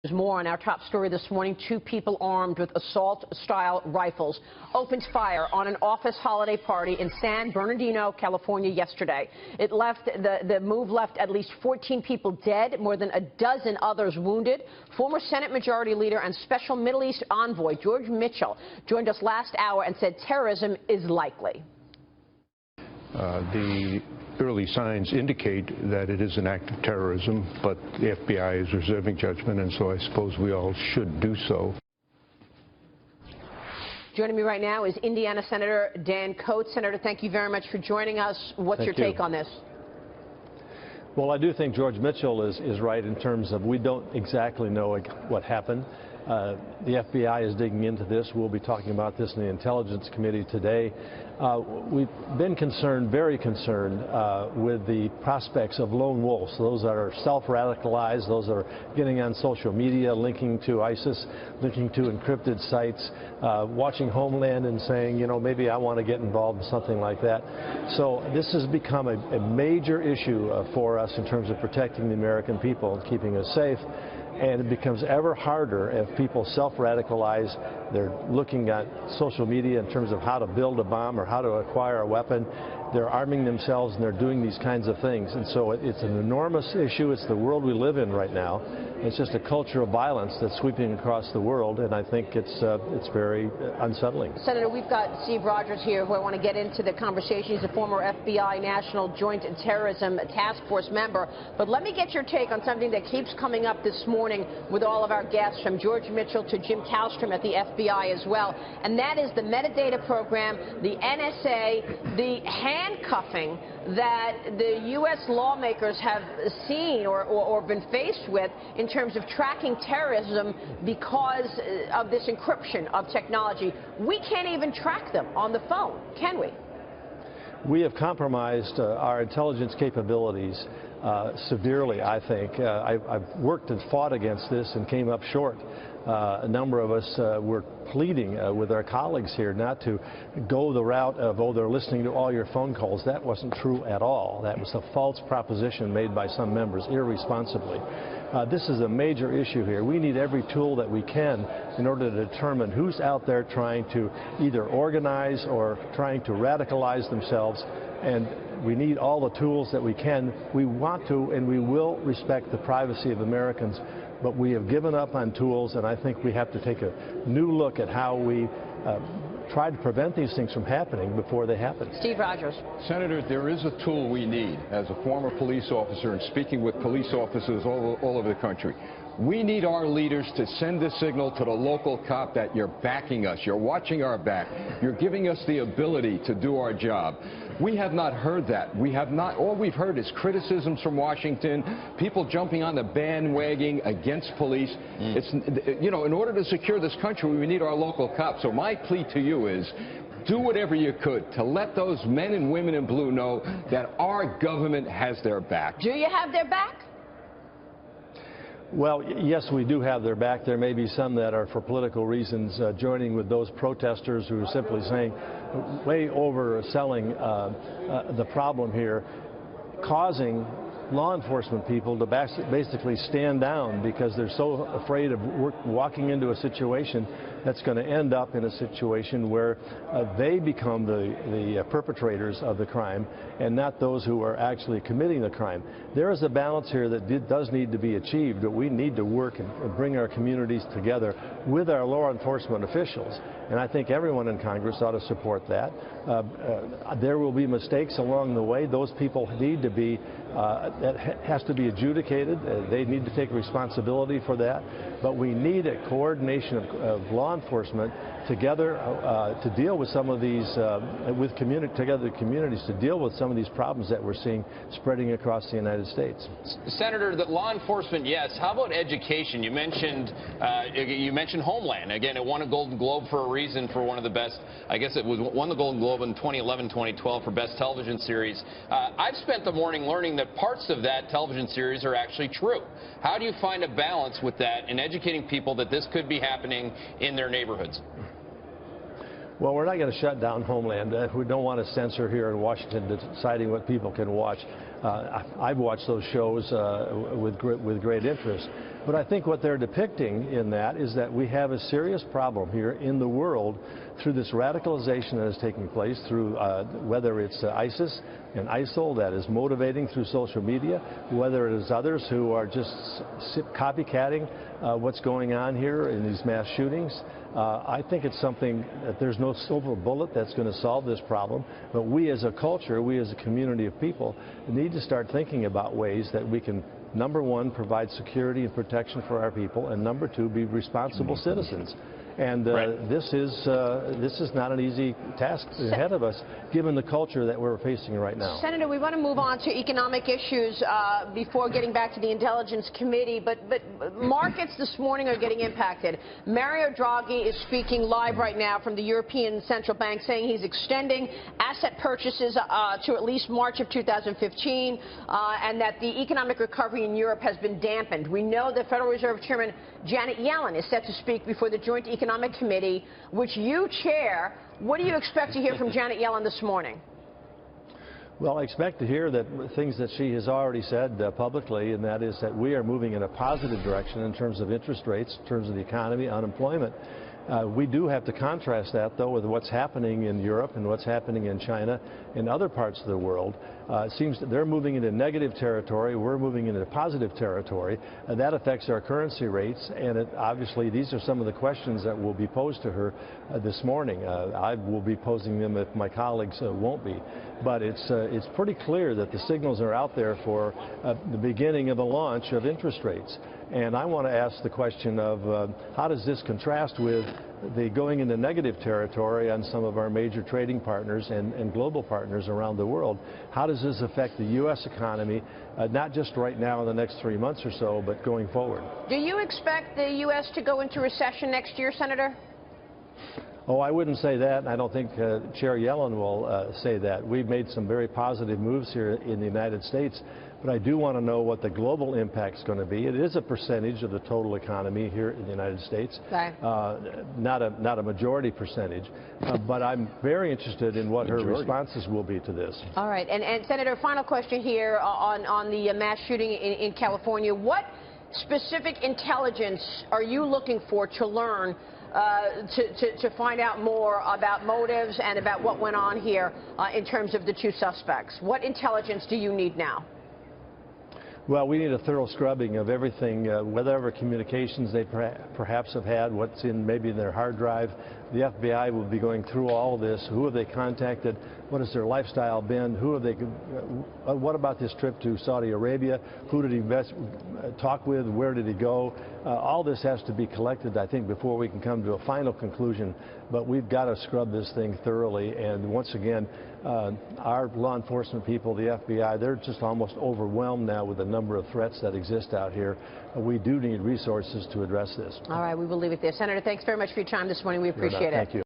There's more on our top story this morning. Two people armed with assault-style rifles opened fire on an office holiday party in San Bernardino, California yesterday. The move left at least 14 people dead, more than a dozen others wounded. Former Senate Majority Leader and Special Middle East Envoy George Mitchell joined us last hour and said terrorism is likely. The early signs indicate that it is an act of terrorism, but the FBI is reserving judgment, and so I suppose we all should do so. Joining me right now is Indiana Senator Sen Coats. Senator, thank you very much for joining us. What's your take on this? Well, I do think George Mitchell is right in terms of we don't exactly know what happened. The FBI is digging into this. We'll be talking about this in the Intelligence Committee today. We've been concerned, very concerned, with the prospects of lone wolves, those that are self-radicalized, those that are getting on social media, linking to ISIS, linking to encrypted sites, watching Homeland and saying, you know, maybe I want to get involved in something like that. So this has become a major issue for us in terms of protecting the American people and keeping us safe. And it becomes ever harder if people self-radicalize. They're looking at social media in terms of how to build a bomb or how to acquire a weapon. They're arming themselves and they're doing these kinds of things. And so it's an enormous issue. It's the world we live in right now. It's just a culture of violence that's sweeping across the world, and I think it's very unsettling. Senator, we've got Steve Rogers here, who I want to get into the conversation. He's a former FBI National Joint Terrorism Task Force member. But let me get your take on something that keeps coming up this morning with all of our guests, from George Mitchell to Jim Kallstrom at the FBI as well. And that is the metadata program, the NSA, the handcuffing that the U.S. lawmakers have seen or been faced with in terms of tracking terrorism because of this encryption of technology. We can't even track them on the phone, can we? We have compromised our intelligence capabilities severely, I think. I've worked and fought against this and came up short. A number of us were pleading with our colleagues here not to go the route of, oh, they're listening to all your phone calls. That wasn't true at all. That was a false proposition made by some members irresponsibly. This is a major issue here. We need every tool that we can in order to determine who's out there trying to either organize or trying to radicalize themselves. And we need all the tools that we can. We want to and we will respect the privacy of Americans, but we have given up on tools, and I think we have to take a new look at how we try to prevent these things from happening before they happen. Steve Rogers. Senator, there is a tool we need as a former police officer and speaking with police officers all over the country. We need our leaders to send a signal to the local cop that you're backing us, you're watching our back, you're giving us the ability to do our job. We have not heard that. We have not. All we've heard is criticisms from Washington, people jumping on the bandwagon against police. It's, you know, in order to secure this country, we need our local cops. So my plea to you is, do whatever you could to let those men and women in blue know that our government has their back. Do you have their back? Well, yes, we do have their back. There may be some that are, for political reasons, joining with those protesters who are simply saying, way overselling the problem here, causing law enforcement people to basically stand down because they're so afraid of walking into a situation that's going to end up in a situation where they become the perpetrators of the crime and not those who are actually committing the crime. There is a balance here that does need to be achieved, but we need to work and bring our communities together with our law enforcement officials. And I think everyone in Congress ought to support that. There will be mistakes along the way. Those people need to be, that has to be adjudicated. They need to take responsibility for that. But we need a coordination of law enforcement together to deal with some of these, together communities to deal with some of these problems that we're seeing spreading across the United States. Senator, the law enforcement, yes. How about education? You mentioned Homeland. Again, it won a Golden Globe for a reason, for one of the best. I guess it won the Golden Globe in 2011, 2012 for Best Television Series. I've spent the morning learning that parts of that television series are actually true. How do you find a balance with that in educating people that this could be happening in their neighborhoods? Well, we're not going to shut down Homeland. We don't want to censor here in Washington deciding what people can watch. I've watched those shows with great interest. But I think what they're depicting in that is that we have a serious problem here in the world through this radicalization that is taking place through whether it's ISIS and ISIL that is motivating through social media, whether it is others who are just copycatting what's going on here in these mass shootings. I think it's something that there's no silver bullet that's going to solve this problem, but we as a culture, we as a community of people need to start thinking about ways that we can, number one, provide security and protection for our people, and number two, be responsible citizens. And this is not an easy task ahead of us, given the culture that we're facing right now. Senator, we want to move on to economic issues before getting back to the Intelligence Committee, but markets this morning are getting impacted. Mario Draghi is speaking live right now from the European Central Bank, saying he's extending asset purchases to at least March of 2015, and that the economic recovery in Europe has been dampened. We know that Federal Reserve Chairman Janet Yellen is set to speak before the Joint Economic Committee, which you chair. What do you expect to hear from Janet Yellen this morning? Well, I expect to hear that things that she has already said publicly, and that is that we are moving in a positive direction in terms of interest rates, in terms of the economy, unemployment. We do have to contrast that, though, with what's happening in Europe and what's happening in China and other parts of the world. It seems that they're moving into negative territory. We're moving into positive territory. That affects our currency rates, and obviously these are some of the questions that will be posed to her this morning. I will be posing them if my colleagues won't be. But it's pretty clear that the signals are out there for the beginning of the launch of interest rates. And I want to ask the question of how does this contrast with the going into negative territory on some of our major trading partners and global partners around the world? How does this affect the U.S. economy, not just right now in the next 3 months or so, but going forward? Do you expect the U.S. to go into recession next year, Senator? Oh, I wouldn't say that, and I don't think Chair Yellen will say that. We've made some very positive moves here in the United States, but I do want to know what the global impact is going to be. It is a percentage of the total economy here in the United States, okay. Not a majority percentage, but I'm very interested in what her responses will be to this. All right, and Senator, final question here on the mass shooting in California. What specific intelligence are you looking for to learn to find out more about motives and about what went on here in terms of the two suspects? What intelligence do you need now? Well, we need a thorough scrubbing of everything, whatever communications they perhaps have had, what's in maybe in their hard drive. The FBI will be going through all of this. Who have they contacted? What has their lifestyle been? Who have they? What about this trip to Saudi Arabia? Who did he talk with? Where did he go? All this has to be collected, I think, before we can come to a final conclusion. But we've got to scrub this thing thoroughly. And once again, our law enforcement people, the FBI, they're just almost overwhelmed now with the number of threats that exist out here. We do need resources to address this. All right, we will leave it there. Senator, thanks very much for your time this morning. We appreciate it. Thank you.